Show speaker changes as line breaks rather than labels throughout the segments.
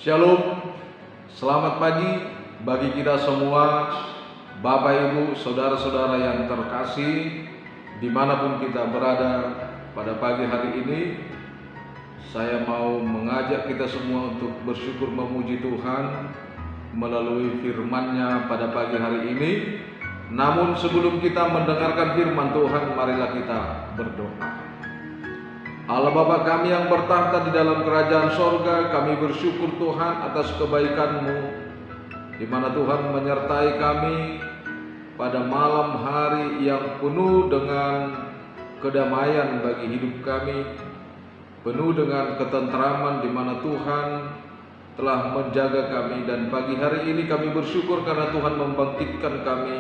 Shalom, selamat pagi bagi kita semua, Bapak Ibu, saudara-saudara yang terkasih, dimanapun kita berada pada pagi hari ini. Saya mau mengajak kita semua untuk bersyukur memuji Tuhan melalui firman-Nya pada pagi hari ini. Namun sebelum kita mendengarkan firman Tuhan, marilah kita berdoa. Allah Bapa kami yang bertahta di dalam kerajaan sorga, kami bersyukur Tuhan atas kebaikan-Mu, di mana Tuhan menyertai kami pada malam hari yang penuh dengan kedamaian bagi hidup kami, penuh dengan ketentraman, di mana Tuhan telah menjaga kami. Dan pagi hari ini kami bersyukur karena Tuhan membangkitkan kami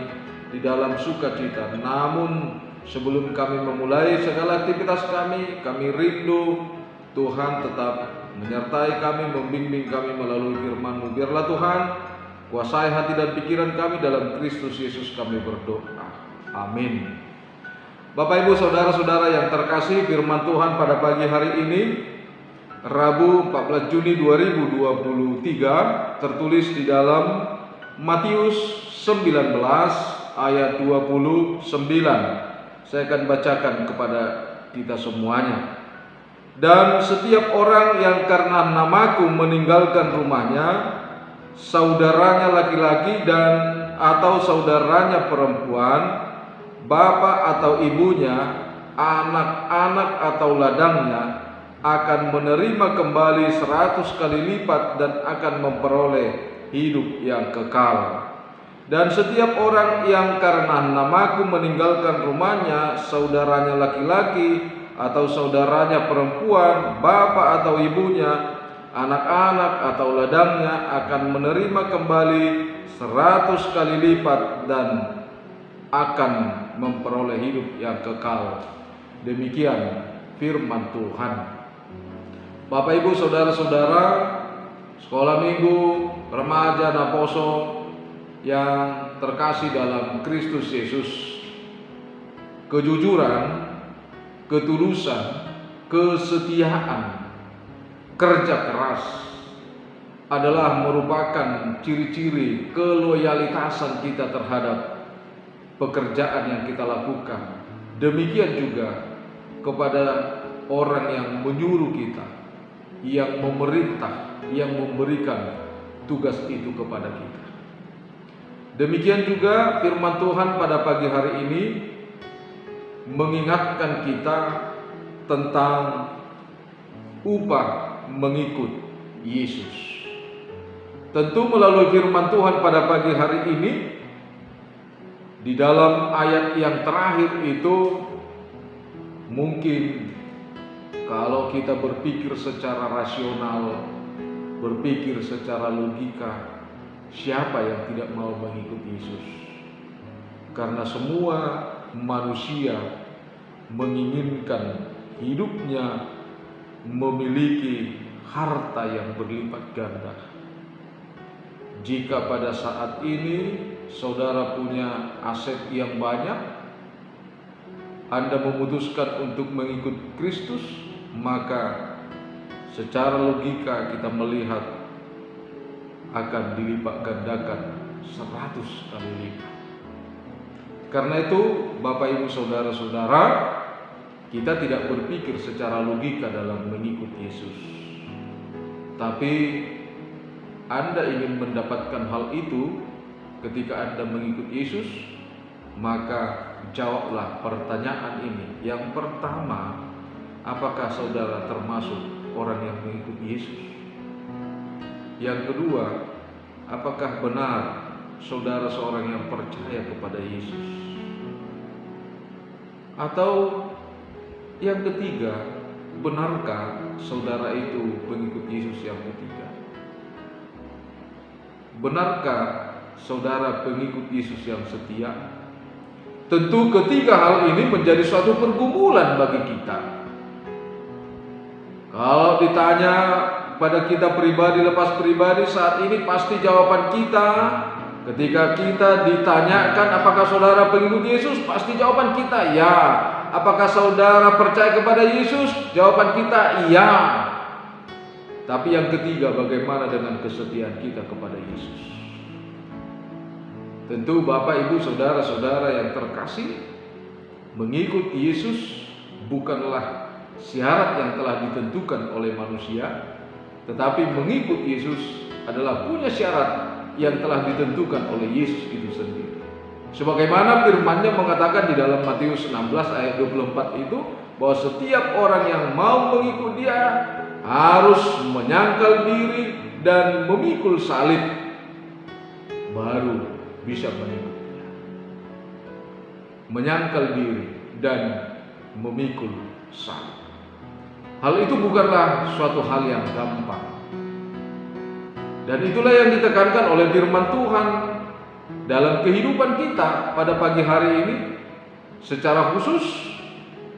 di dalam sukacita. Namun sebelum kami memulai segala aktivitas kami rindu Tuhan tetap menyertai kami, membimbing kami melalui firman-Mu. Biarlah Tuhan kuasai hati dan pikiran kami, dalam Kristus Yesus kami berdoa. Amin. Bapak Ibu saudara-saudara yang terkasih, firman Tuhan pada pagi hari ini, Rabu 14 Juni 2023, tertulis di dalam Matius 19 ayat 29. Saya akan bacakan kepada kita semuanya. Dan setiap orang yang karena namaku meninggalkan rumahnya, saudaranya laki-laki dan atau saudaranya perempuan, bapak atau ibunya, anak-anak atau ladangnya, akan menerima kembali 100 kali lipat dan akan memperoleh hidup yang kekal. Dan setiap orang yang karena namaku meninggalkan rumahnya, saudaranya laki-laki atau saudaranya perempuan, bapak atau ibunya, anak-anak atau ladangnya, akan menerima kembali 100 kali lipat dan akan memperoleh hidup yang kekal. Demikian firman Tuhan. Bapak Ibu saudara-saudara, sekolah minggu, remaja, naposo yang terkasih dalam Kristus Yesus, kejujuran, ketulusan, kesetiaan, kerja keras adalah merupakan ciri-ciri keloyalitasan kita terhadap pekerjaan yang kita lakukan. Demikian juga kepada orang yang menyuruh kita, yang memerintah, yang memberikan tugas itu kepada kita. Demikian juga firman Tuhan pada pagi hari ini mengingatkan kita tentang upah mengikut Yesus. Tentu melalui firman Tuhan pada pagi hari ini, di dalam ayat yang terakhir itu, mungkin kalau kita berpikir secara rasional, berpikir secara logika, siapa yang tidak mau mengikut Yesus? Karena semua manusia menginginkan hidupnya memiliki harta yang berlipat ganda. Jika pada saat ini saudara punya aset yang banyak, Anda memutuskan untuk mengikut Kristus, maka secara logika kita melihat akan dilipat gandakan 100 kali lipat. Karena itu Bapak Ibu saudara-saudara, kita tidak berpikir secara logika dalam mengikut Yesus. Tapi Anda ingin mendapatkan hal itu ketika Anda mengikut Yesus, maka jawablah pertanyaan ini. Yang pertama, apakah saudara termasuk orang yang mengikut Yesus? Yang kedua, apakah benar saudara seorang yang percaya kepada Yesus? Atau yang ketiga, benarkah saudara itu pengikut Yesus yang ketiga? Benarkah saudara pengikut Yesus yang setia? Tentu ketiga hal ini menjadi suatu pergumulan bagi kita. Kalau ditanya pada kita pribadi lepas pribadi saat ini, pasti jawaban kita ketika kita ditanyakan apakah saudara pengikut Yesus, pasti jawaban kita ya. Apakah saudara percaya kepada Yesus? Jawaban kita iya. Tapi yang ketiga, bagaimana dengan kesetiaan kita kepada Yesus? Tentu Bapak, Ibu, Saudara-saudara yang terkasih, mengikut Yesus bukanlah syarat yang telah ditentukan oleh manusia, tetapi mengikut Yesus adalah punya syarat yang telah ditentukan oleh Yesus itu sendiri. Sebagaimana firman-Nya mengatakan di dalam Matius 16 ayat 24 itu, bahwa setiap orang yang mau mengikut Dia harus menyangkal diri dan memikul salib, baru bisa mengikut Dia. Menyangkal diri dan memikul salib. Hal itu bukanlah suatu hal yang gampang. Dan itulah yang ditekankan oleh firman Tuhan dalam kehidupan kita pada pagi hari ini. Secara khusus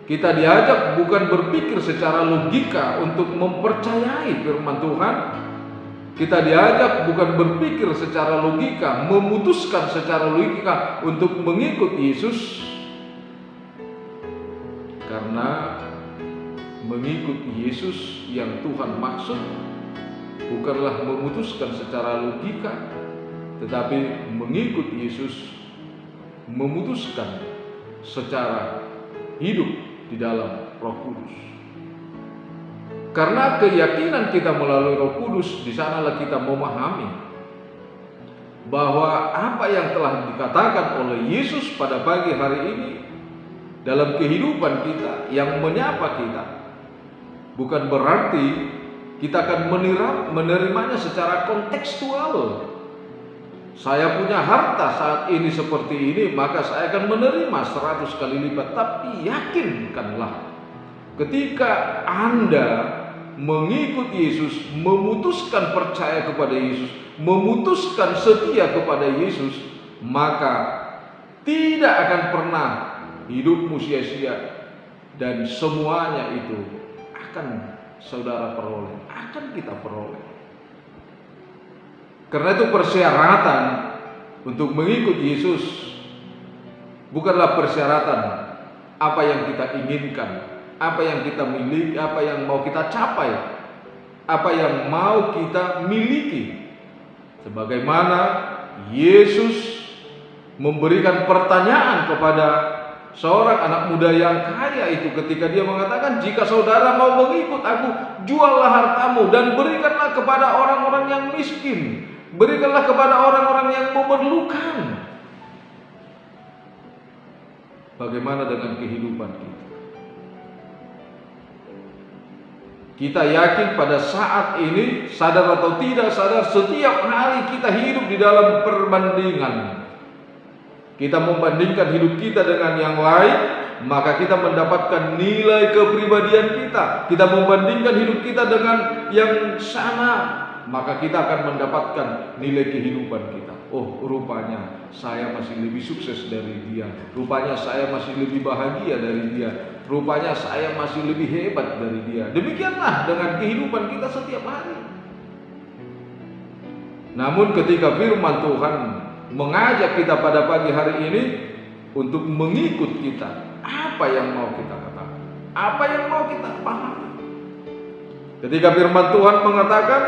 kita diajak bukan berpikir secara logika untuk mempercayai firman Tuhan. Kita diajak bukan berpikir secara logika, memutuskan secara logika untuk mengikut Yesus. Karena mengikut Yesus yang Tuhan maksud bukanlah memutuskan secara logika, tetapi mengikut Yesus memutuskan secara hidup di dalam Roh Kudus. Karena keyakinan kita melalui Roh Kudus, di sanalah kita memahami bahwa apa yang telah dikatakan oleh Yesus pada pagi hari ini dalam kehidupan kita, yang menyapa kita, bukan berarti kita akan menerimanya secara kontekstual. Saya punya harta saat ini seperti ini, maka saya akan menerima 100 kali lipat. Tapi yakinkanlah, ketika Anda mengikut Yesus, memutuskan percaya kepada Yesus, memutuskan setia kepada Yesus, maka tidak akan pernah hidupmu sia-sia, dan semuanya itu akan saudara peroleh, akan kita peroleh. Karena itu persyaratan untuk mengikut Yesus bukanlah persyaratan apa yang kita inginkan, apa yang kita miliki, apa yang mau kita capai, apa yang mau kita miliki. Sebagaimana Yesus memberikan pertanyaan kepada seorang anak muda yang kaya itu ketika dia mengatakan, jika saudara mau mengikut aku, juallah hartamu dan berikanlah kepada orang-orang yang miskin, berikanlah kepada orang-orang yang memerlukan. Bagaimana dengan kehidupan kita? Kita yakin pada saat ini, sadar atau tidak sadar, setiap hari kita hidup di dalam perbandingan. Kita membandingkan hidup kita dengan yang lain, maka kita mendapatkan nilai kepribadian kita. Kita membandingkan hidup kita dengan yang sana, maka kita akan mendapatkan nilai kehidupan kita. Oh, rupanya saya masih lebih sukses dari dia. Rupanya saya masih lebih bahagia dari dia. Rupanya saya masih lebih hebat dari dia. Demikianlah dengan kehidupan kita setiap hari. Namun ketika firman Tuhan mengajak kita pada pagi hari ini untuk mengikut kita, apa yang mau kita katakan? Apa yang mau kita pahami? Ketika firman Tuhan mengatakan,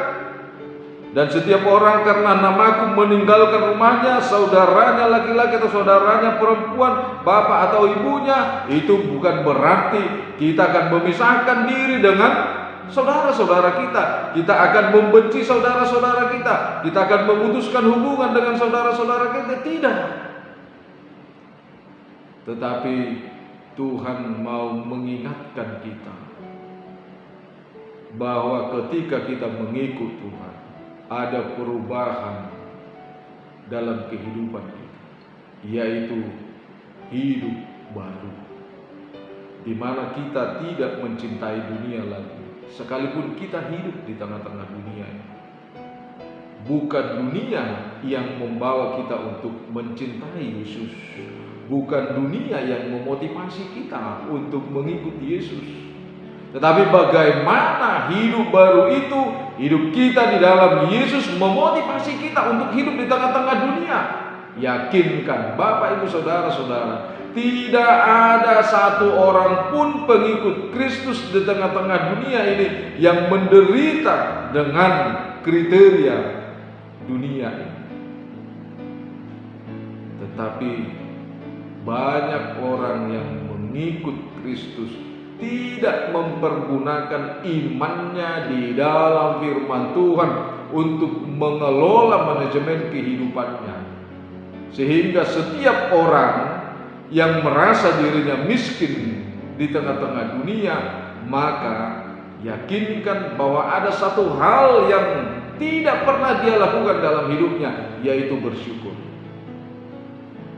dan setiap orang karena namaku meninggalkan rumahnya, saudaranya laki-laki atau saudaranya perempuan, bapak atau ibunya, itu bukan berarti kita akan memisahkan diri dengan saudara-saudara kita. Kita akan membenci saudara-saudara kita. Kita akan memutuskan hubungan dengan saudara-saudara kita. Tidak. Tetapi Tuhan mau mengingatkan kita bahwa ketika kita mengikut Tuhan, ada perubahan dalam kehidupan kita, yaitu hidup baru, di mana kita tidak mencintai dunia lagi. Sekalipun kita hidup di tengah-tengah dunia, bukan dunia yang membawa kita untuk mencintai Yesus, bukan dunia yang memotivasi kita untuk mengikuti Yesus, tetapi bagaimana hidup baru itu, hidup kita di dalam Yesus memotivasi kita untuk hidup di tengah-tengah dunia. yakinkan Bapak Ibu Saudara-saudara, tidak ada satu orang pun pengikut Kristus di tengah-tengah dunia ini yang menderita dengan kriteria dunia ini. Tetapi banyak orang yang mengikut Kristus tidak mempergunakan imannya di dalam firman Tuhan untuk mengelola manajemen kehidupannya. Sehingga setiap orang yang merasa dirinya miskin di tengah-tengah dunia, maka yakinkan bahwa ada satu hal yang tidak pernah dia lakukan dalam hidupnya, yaitu bersyukur.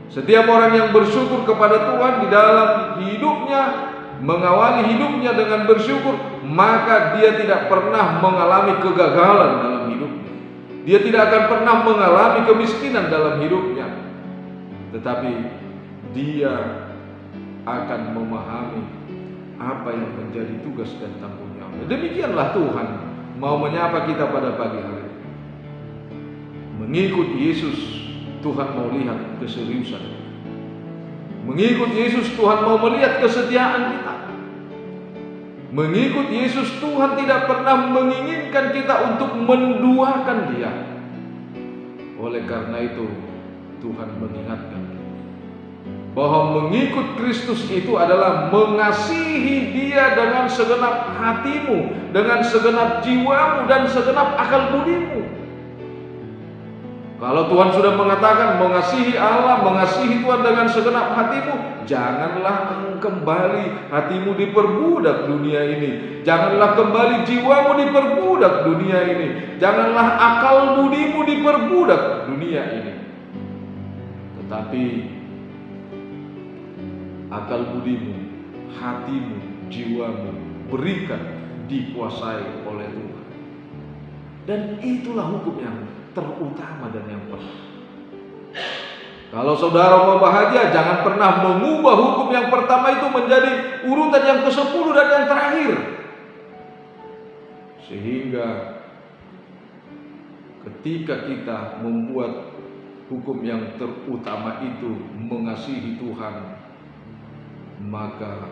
Setiap orang yang bersyukur kepada Tuhan di dalam hidupnya, mengawali hidupnya dengan bersyukur, maka dia tidak pernah mengalami kegagalan dalam hidupnya. Dia tidak akan pernah mengalami kemiskinan dalam hidupnya. Tetapi dia akan memahami apa yang menjadi tugas dan tanggung jawabnya. Demikianlah Tuhan mau menyapa kita pada pagi hari. Mengikut Yesus, Tuhan mau lihat keseriusan. Mengikut Yesus, Tuhan mau melihat kesetiaan kita. Mengikut Yesus, Tuhan tidak pernah menginginkan kita untuk menduakan Dia. Oleh karena itu, Tuhan mengingatkan bahwa mengikut Kristus itu adalah mengasihi Dia dengan segenap hatimu, dengan segenap jiwamu, dan segenap akal budimu. Kalau Tuhan sudah mengatakan mengasihi Allah, mengasihi Tuhan dengan segenap hatimu, janganlah kembali hatimu diperbudak dunia ini. Janganlah kembali jiwamu diperbudak dunia ini. Janganlah akal budimu diperbudak dunia ini. Tetapi akal budimu, hatimu, jiwamu berikan dikuasai oleh Tuhan. Dan itulah hukum yang terutama dan yang pertama. Kalau saudara mau bahagia, jangan pernah mengubah hukum yang pertama itu menjadi urutan yang ke-10 dan yang terakhir. Sehingga ketika kita membuat hukum yang terutama itu mengasihi Tuhan, maka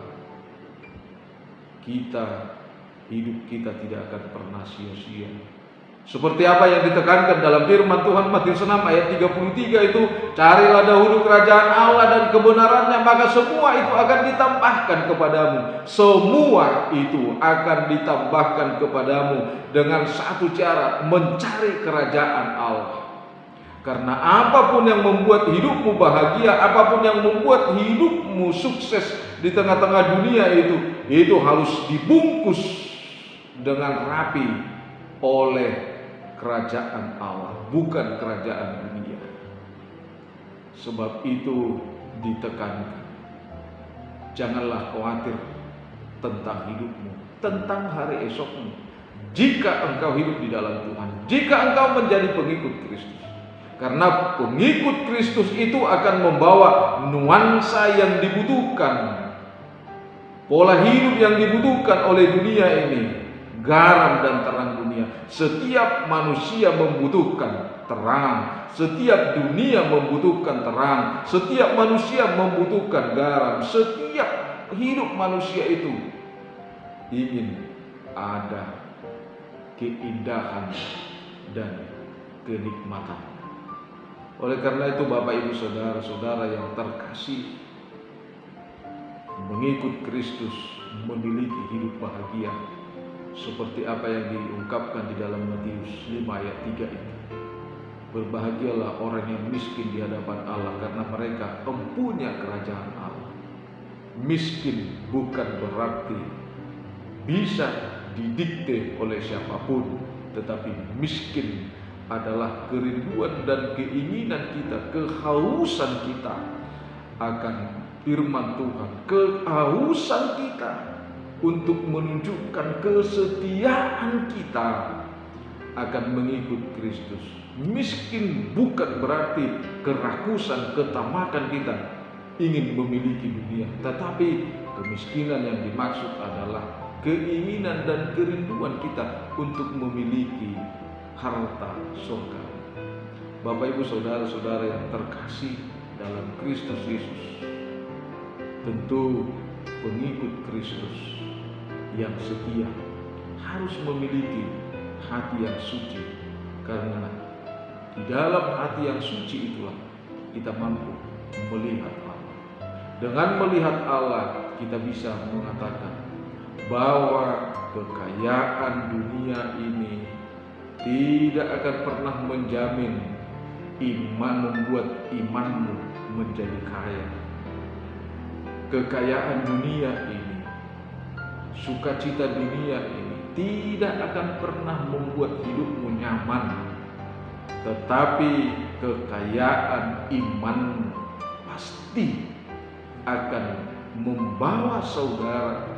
hidup kita tidak akan pernah sia-sia. Seperti apa yang ditekankan dalam firman Tuhan Matius 6 ayat 33 itu, carilah dahulu kerajaan Allah dan kebenarannya, maka semua itu akan ditambahkan kepadamu. Semua itu akan ditambahkan kepadamu dengan satu cara, mencari kerajaan Allah. Karena apapun yang membuat hidupmu bahagia, apapun yang membuat hidupmu sukses di tengah-tengah dunia itu harus dibungkus dengan rapi oleh kerajaan Allah, bukan kerajaan dunia. Sebab itu ditekankan, janganlah khawatir tentang hidupmu, tentang hari esokmu. Jika engkau hidup di dalam Tuhan, jika engkau menjadi pengikut Kristus. Karena pengikut Kristus itu akan membawa nuansa yang dibutuhkan, pola hidup yang dibutuhkan oleh dunia ini, garam dan terang dunia. Setiap manusia membutuhkan terang, setiap dunia membutuhkan terang, setiap manusia membutuhkan garam, setiap hidup manusia itu ingin ada keindahan dan kenikmatan. Oleh karena itu Bapak Ibu Saudara-saudara yang terkasih, mengikut Kristus memiliki hidup bahagia seperti apa yang diungkapkan di dalam Matius 5 ayat 3 itu. Berbahagialah orang yang miskin di hadapan Allah, karena mereka mempunyai kerajaan Allah. Miskin bukan berarti bisa didikte oleh siapapun, tetapi miskin adalah kerinduan dan keinginan kita, kehausan kita akan firman Tuhan, kehausan kita untuk menunjukkan kesetiaan kita akan mengikut Kristus. Miskin bukan berarti kerakusan, ketamakan kita ingin memiliki dunia, tetapi kemiskinan yang dimaksud adalah keinginan dan kerinduan kita untuk memiliki harta surga. Bapak Ibu saudara-saudara yang terkasih dalam Kristus Yesus, tentu pengikut Kristus yang setia harus memiliki hati yang suci, karena di dalam hati yang suci itulah kita mampu melihat Allah. Dengan melihat Allah, kita bisa mengatakan bahwa kekayaan dunia ini tidak akan pernah menjamin membuat imanmu menjadi kaya. Kekayaan dunia ini, sukacita dunia ini tidak akan pernah membuat hidupmu nyaman, tetapi kekayaan imanmu pasti akan membawa saudara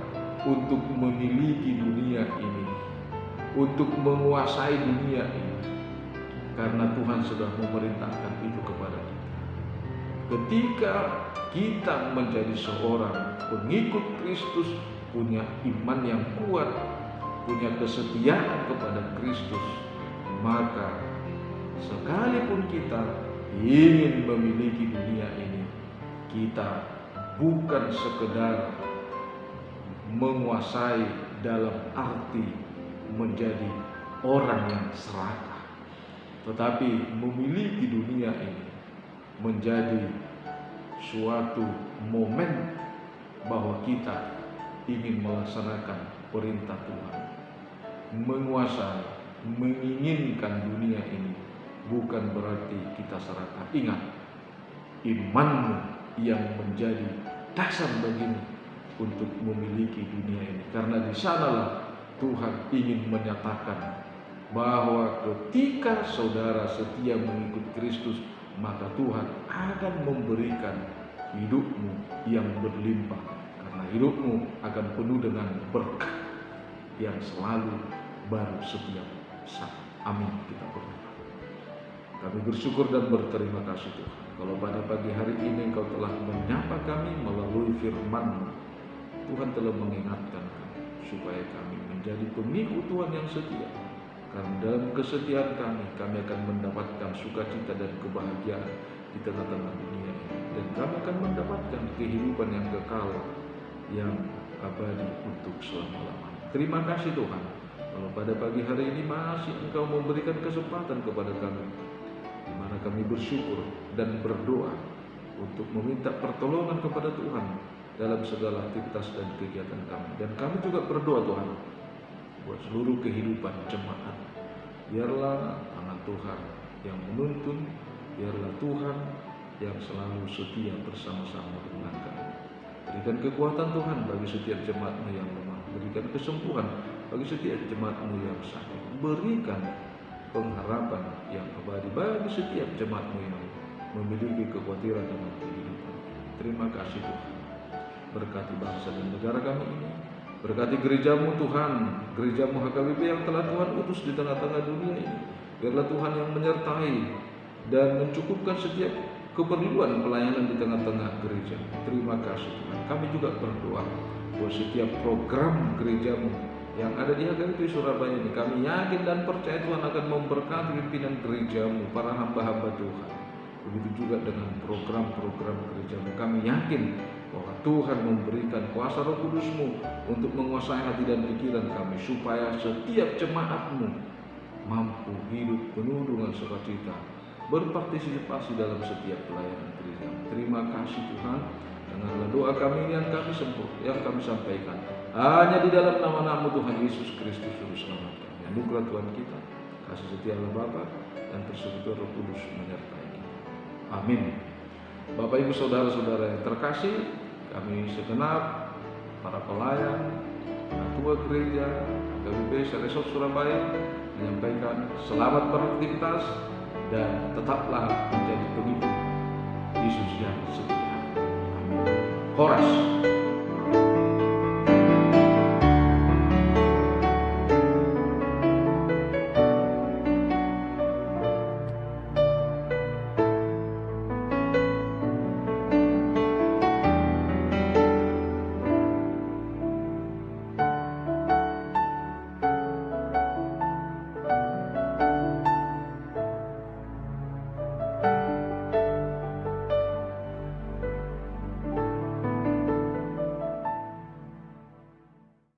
untuk memiliki dunia ini, untuk menguasai dunia ini, karena Tuhan sudah memerintahkan itu kepada kita. Ketika kita menjadi seorang pengikut Kristus, punya iman yang kuat, punya kesetiaan kepada Kristus, maka sekalipun kita ingin memiliki dunia ini, kita bukan sekedar menguasai dalam arti menjadi orang yang serakah, tetapi memiliki dunia ini menjadi suatu momen bahwa kita ingin melaksanakan perintah Tuhan, menguasai, menginginkan dunia ini, bukan berarti kita serakah. Ingat, imanmu yang menjadi dasar bagimu untuk memiliki dunia ini, karena di sanalah Tuhan ingin menyatakan bahwa ketika saudara setia mengikut Kristus, maka Tuhan akan memberikan hidupmu yang berlimpah, karena hidupmu akan penuh dengan berkat yang selalu baru setiap saat. Amin. Kita berdoa. Kami bersyukur dan berterima kasih Tuhan, kalau pada pagi hari ini Engkau telah menyapa kami melalui firman-Mu. Tuhan telah mengingatkan kami supaya kami menjadi pengikut Tuhan yang setia, karena dalam kesetiaan kami akan mendapatkan sukacita dan kebahagiaan di tengah-tengah dunia ini, dan kami akan mendapatkan kehidupan yang kekal, yang abadi untuk selama-lamanya. Terima kasih Tuhan, kalau pada pagi hari ini masih Engkau memberikan kesempatan kepada kami, di mana kami bersyukur dan berdoa untuk meminta pertolongan kepada Tuhan dalam segala aktivitas dan kegiatan kami. Dan kami juga berdoa Tuhan buat seluruh kehidupan jemaat. Biarlah tangan Tuhan yang menuntun, biarlah Tuhan yang selalu setia bersama-sama dengan kami. Berikan kekuatan Tuhan bagi setiap jemaat-Mu yang lemah, berikan kesembuhan bagi setiap jemaat-Mu yang sakit, berikan pengharapan yang abadi bagi setiap jemaat-Mu yang memiliki kekhawatiran dalam kehidupan. Terima kasih Tuhan. Berkati bangsa dan negara kami ini, berkati gereja-Mu Tuhan, gereja-Mu HKBP yang telah Tuhan utus di tengah-tengah dunia ini. Biarlah Tuhan yang menyertai dan mencukupkan setiap keperluan pelayanan di tengah-tengah gereja. Terima kasih Tuhan. Kami juga berdoa buat setiap program gereja-Mu yang ada di HKBP Surabaya ini. Kami yakin dan percaya Tuhan akan memberkati pimpinan gereja-Mu, para hamba-hamba Tuhan. Begitu juga dengan program-program gereja-Mu. Kami yakin bahwa Tuhan memberikan kuasa Roh Kudus-Mu untuk menguasai hati dan pikiran kami, supaya setiap jemaat-Mu mampu hidup penuh dengan sukacita, berpartisipasi dalam setiap pelayanan gereja. Terima kasih Tuhan. Dengarlah doa kami yang kami sampaikan hanya di dalam nama-Mu Tuhan Yesus Kristus Juru Selamat kami. Anugerah Tuhan kita, kasih setia Allah Bapa dan persekutuan Roh Kudus menyertai kita. Amin. Bapak Ibu saudara-saudara yang terkasih, kami segenap para pelayan, ketua gereja HKBP Resort Surabaya menyampaikan selamat beraktivitas dan tetaplah menjadi pengikut Yesus yang setia. Amin. Horas.